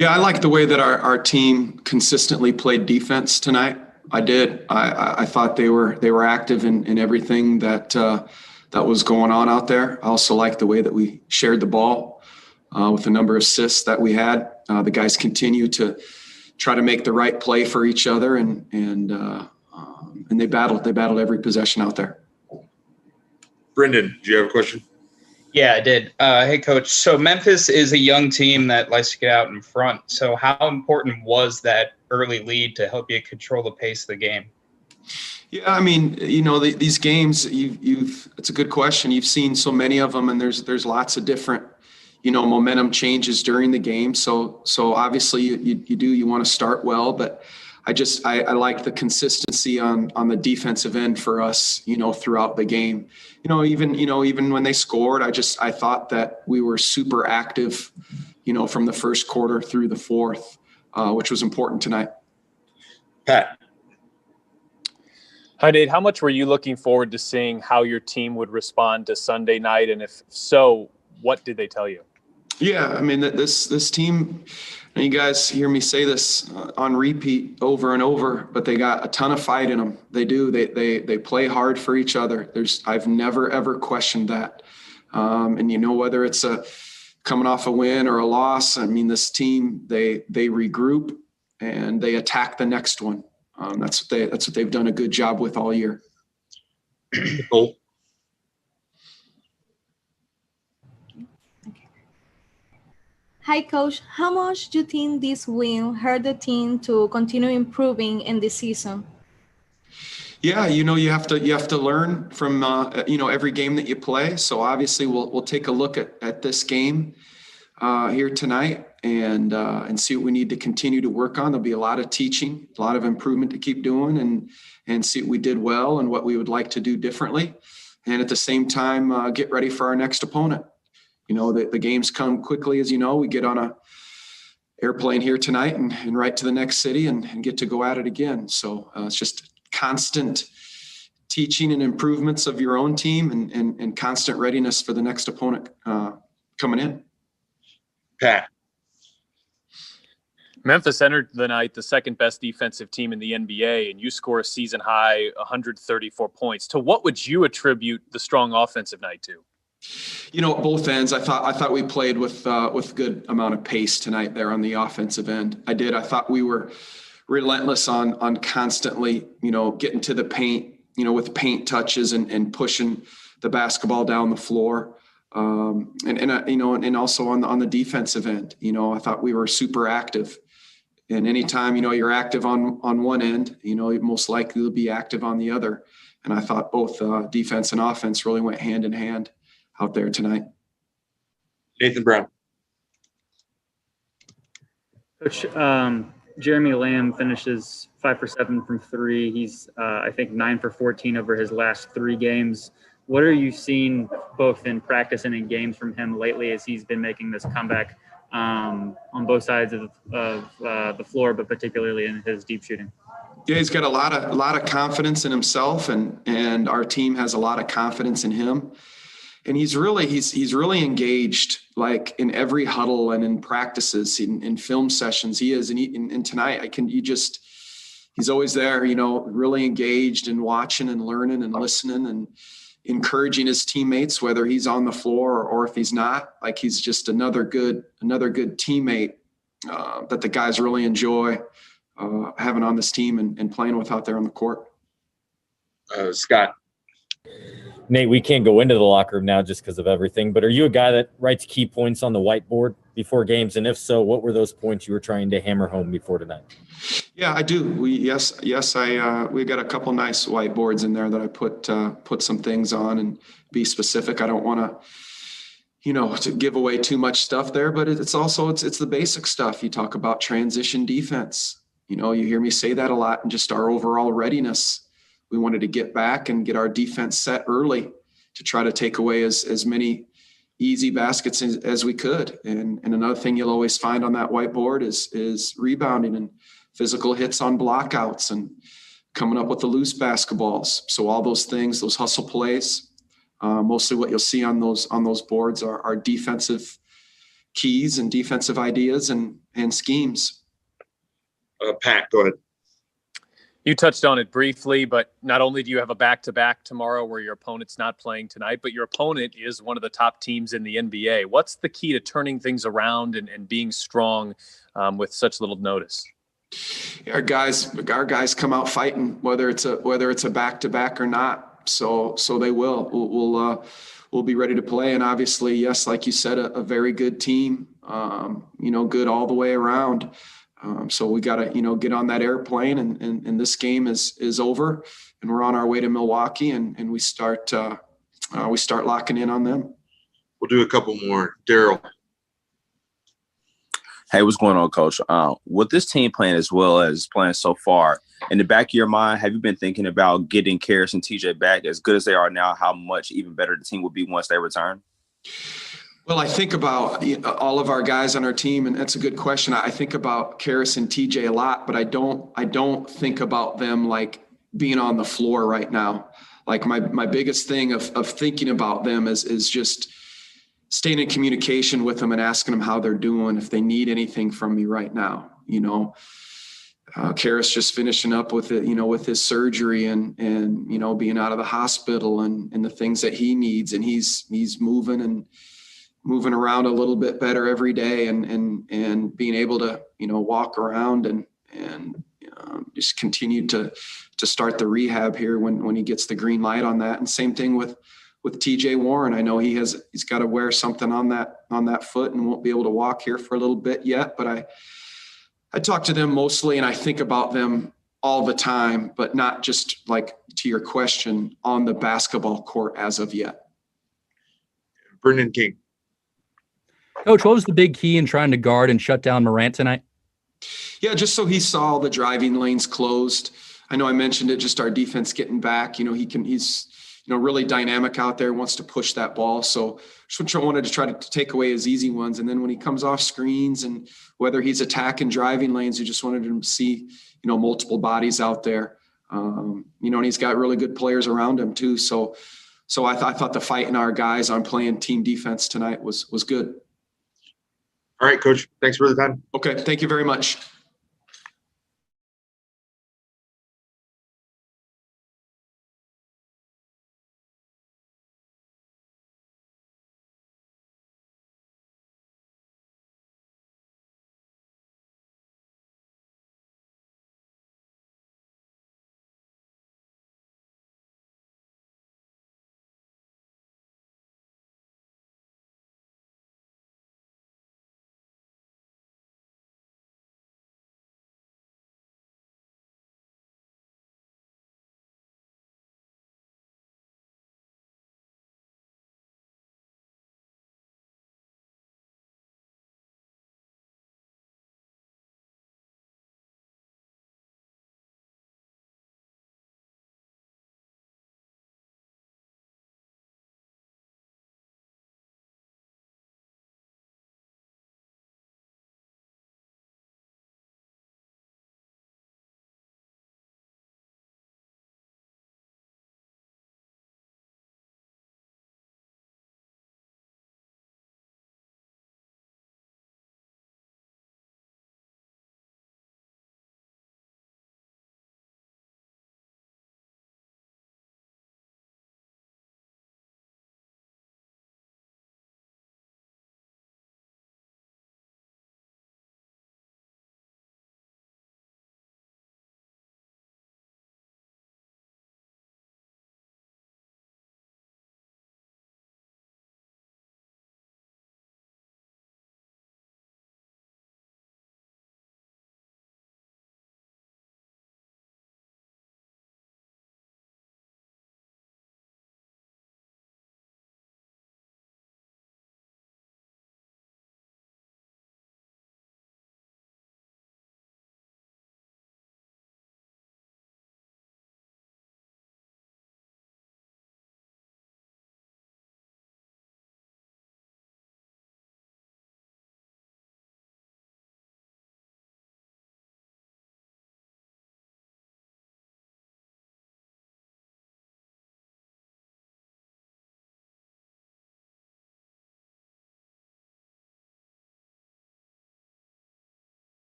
Yeah, I like the way that our team consistently played defense tonight. I did. I thought they were active in everything that was going on out there. I also like the way that we shared the ball with the number of assists that we had. The guys continue to try to make the right play for each other, and they battled. They battled every possession out there. Brendan, do you have a question? Yeah, I did. Hey, Coach. So Memphis is a young team that likes to get out in front. So how important was that early lead to help you control the pace of the game? Yeah, I mean, these games, it's a good question. You've seen so many of them, and there's lots of different, momentum changes during the game. So obviously you want to start well, but I like the consistency on the defensive end for us, throughout the game. Even when they scored, I thought that we were super active, from the first quarter through the fourth, which was important tonight. Pat. Hi, Nate. How much were you looking forward to seeing how your team would respond to Sunday night? And if so, what did they tell you? Yeah, I mean, this team, and you guys hear me say this on repeat over and over, but they got a ton of fight in them. They do. They play hard for each other. I've never, ever questioned that. And, whether it's coming off a win or a loss, I mean, this team, they regroup and they attack the next one. That's what they've done a good job with all year. Cool. Hi, Coach. How much do you think this win hurt the team to continue improving in this season? Yeah, you have to learn from every game that you play. So obviously, we'll take a look at this game here tonight and see what we need to continue to work on. There'll be a lot of teaching, a lot of improvement to keep doing, and see what we did well and what we would like to do differently. And at the same time, get ready for our next opponent. The games come quickly, as you know. We get on a airplane here tonight and right to the next city and get to go at it again. So it's just constant teaching and improvements of your own team and constant readiness for the next opponent coming in. Pat. Memphis entered the night the second best defensive team in the NBA, and you score a season high 134 points. To what would you attribute the strong offensive night to? Both ends. I thought we played with good amount of pace tonight there on the offensive end. I thought we were relentless on constantly, getting to the paint, with paint touches and pushing the basketball down the floor. And also on the defensive end, I thought we were super active. And anytime, you're active on one end, you're most likely to be active on the other. And I thought both defense and offense really went hand in hand out there tonight. Nathan Brown. Coach, Jeremy Lamb finishes 5 for 7 from three. He's, I think, 9 for 14 over his last 3 games. What are you seeing both in practice and in games from him lately as he's been making this comeback on both sides of the floor, but particularly in his deep shooting? Yeah, he's got a lot of confidence in himself, and our team has a lot of confidence in him. And he's really engaged, like in every huddle and in practices, in film sessions. He is, and tonight he's always there, really engaged and watching and learning and listening and encouraging his teammates, whether he's on the floor or if he's not. Like, he's just another good teammate that the guys really enjoy having on this team and playing with out there on the court. Scott. Nate, we can't go into the locker room now just because of everything, but are you a guy that writes key points on the whiteboard before games? And if so, what were those points you were trying to hammer home before tonight? Yeah, I do. we got a couple nice whiteboards in there that I put some things on, and be specific. I don't want to give away too much stuff there, but it's the basic stuff. You talk about transition defense. You hear me say that a lot, and just our overall readiness. We wanted to get back and get our defense set early to try to take away as many easy baskets as we could. And another thing you'll always find on that whiteboard is rebounding and physical hits on blockouts and coming up with the loose basketballs. So all those things, those hustle plays, mostly what you'll see on those boards are defensive keys and defensive ideas and schemes. Pat, go ahead. You touched on it briefly, but not only do you have a back-to-back tomorrow where your opponent's not playing tonight, but your opponent is one of the top teams in the NBA. What's the key to turning things around and being strong with such little notice? Our guys come out fighting, whether it's a back-to-back or not. So they will. We'll be ready to play. And obviously, yes, like you said, a very good team. Good all the way around. So we got to, get on that airplane and this game is over and we're on our way to Milwaukee and we start locking in on them. We'll do a couple more. Daryl. Hey, what's going on, Coach? With this team playing as well as playing so far, in the back of your mind, have you been thinking about getting Karis and TJ back as good as they are now? How much even better the team will be once they return? Well, I think about all of our guys on our team, and that's a good question. I think about Karis and TJ a lot, but I don't think about them like being on the floor right now. Like my biggest thing of thinking about them is just staying in communication with them and asking them how they're doing, if they need anything from me right now. Karis just finishing up with it, with his surgery and being out of the hospital and the things that he needs, and he's moving around a little bit better every day and being able to, walk around and just continue to start the rehab here when he gets the green light on that. And same thing with TJ Warren. I know he's got to wear something on that foot and won't be able to walk here for a little bit yet, but I talk to them mostly and I think about them all the time, but not just like to your question on the basketball court as of yet. Brendan King. Coach, what was the big key in trying to guard and shut down Morant tonight? Yeah, just so he saw the driving lanes closed. I know I mentioned it, just our defense getting back. He's really dynamic out there, wants to push that ball. So just wanted to try to take away his easy ones. And then when he comes off screens and whether he's attacking driving lanes, you just wanted him to see, multiple bodies out there. And he's got really good players around him too. So I thought the fight in our guys on playing team defense tonight was good. All right, Coach. Thanks for the time. Okay. Thank you very much.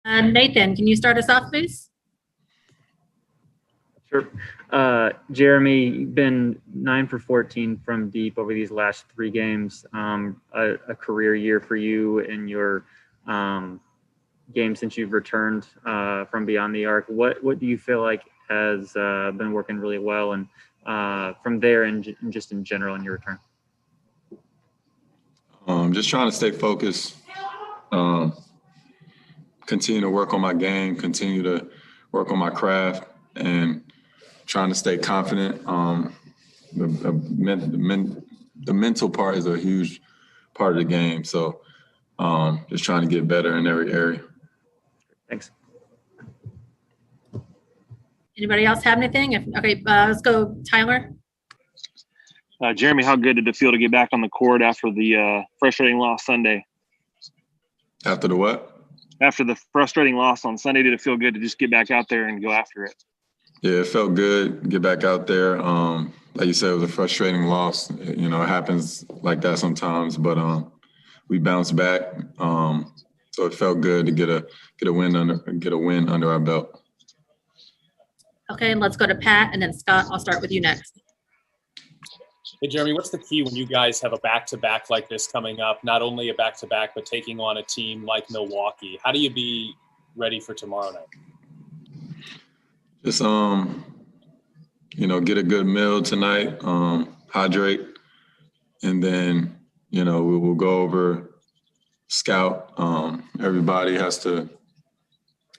Nathan, can you start us off, please? Sure. Jeremy, you've been 9 for 14 from deep over these last 3 games. A career year for you in your game since you've returned from beyond the arc. What do you feel like has been working really well, and from there and just in general in your return? Just trying to stay focused, continue to work on my game, continue to work on my craft, and trying to stay confident. The mental part is a huge part of the game. So just trying to get better in every area. Thanks. Anybody else have anything? Okay, let's go, Tyler. Jeremy, how good did it feel to get back on the court after the frustrating loss Sunday? After the what? After the frustrating loss on Sunday, did it feel good to just get back out there and go after it? Yeah, it felt good to get back out there. Like you said, it was a frustrating loss. You know, it happens like that sometimes, but we bounced back. So it felt good to get a win under our belt. Okay, and let's go to Pat, and then Scott, I'll start with you next. Hey, Jeremy, what's the key when you guys have a back-to-back like this coming up? Not only a back-to-back, but taking on a team like Milwaukee. How do you be ready for tomorrow night? Just, you know, get a good meal tonight, hydrate, and then, you know, we'll go over scout. Everybody has to,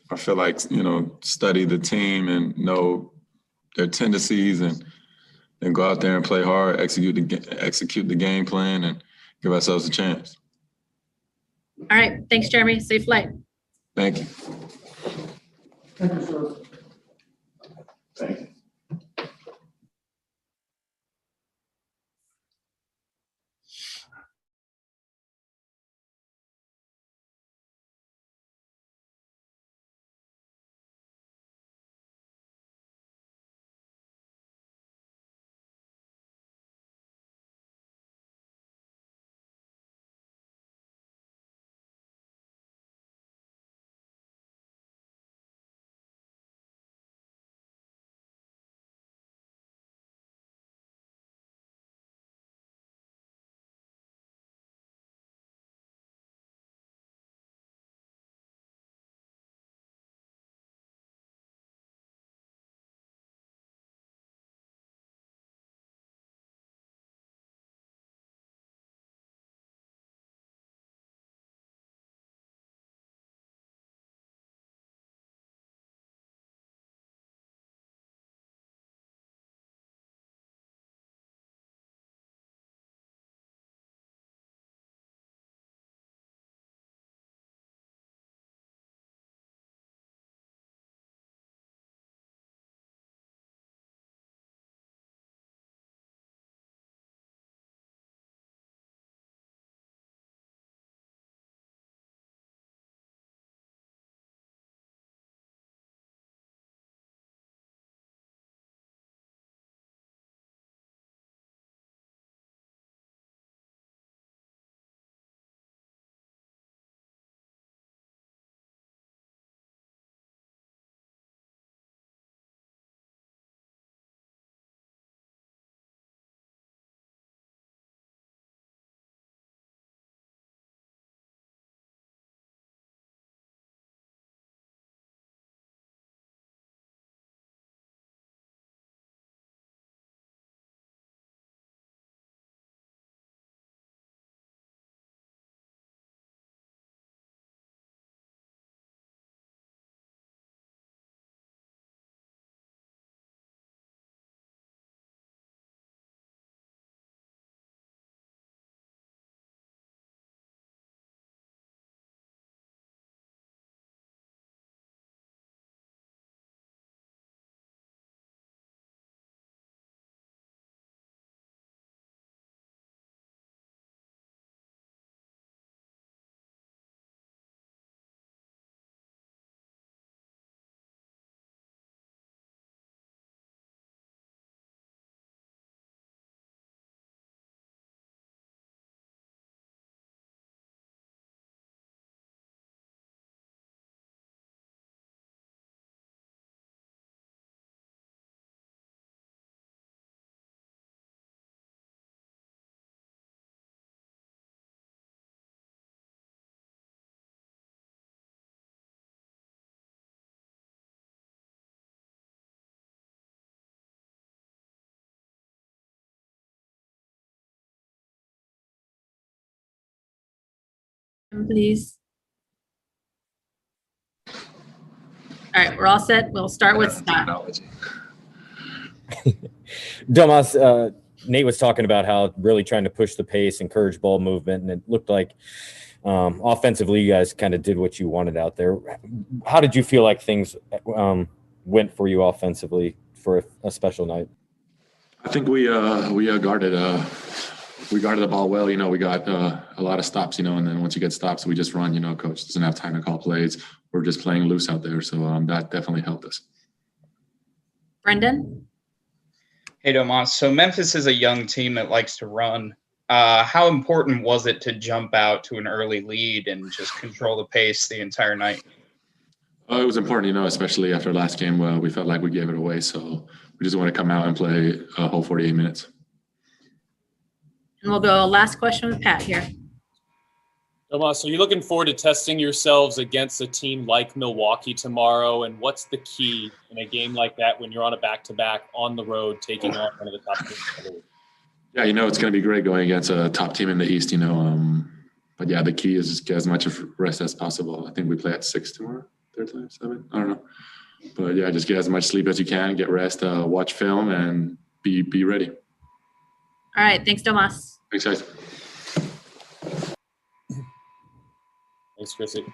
I feel like, you know, study the team and know their tendencies and go out there and play hard, execute the game plan, and give ourselves a chance. All right, thanks, Jeremy. Safe flight. Thank you. Thank you, sir. Thank you. Please. All right, we're all set. We'll start with Scott. Technology. Domas, Nate was talking about how really trying to push the pace, encourage ball movement, and it looked like offensively you guys kind of did what you wanted out there. How did you feel like things went for you offensively for a special night? I think we guarded the ball well. You know, we got a lot of stops. You know, and then once you get stops, we just run. You know, coach doesn't have time to call plays. We're just playing loose out there, so that definitely helped us. Brendan? Hey, Domas. So Memphis is a young team that likes to run. How important was it to jump out to an early lead and just control the pace the entire night? It was important, you know, especially after last game where we felt like we gave it away. So we just want to come out and play a whole 48 minutes. And we'll go last question with Pat here. Domas, are you looking forward to testing yourselves against a team like Milwaukee tomorrow? And what's the key in a game like that when you're on a back-to-back on the road taking on one of the top teams in the league? Yeah, you know, it's going to be great going against a top team in the East, you know. But yeah, the key is just get as much of rest as possible. I think we play at 6 tomorrow, 7, I don't know. But yeah, just get as much sleep as you can, get rest, watch film, and be ready. All right, thanks, Domas. Thanks, guys. Thanks, Chrissy.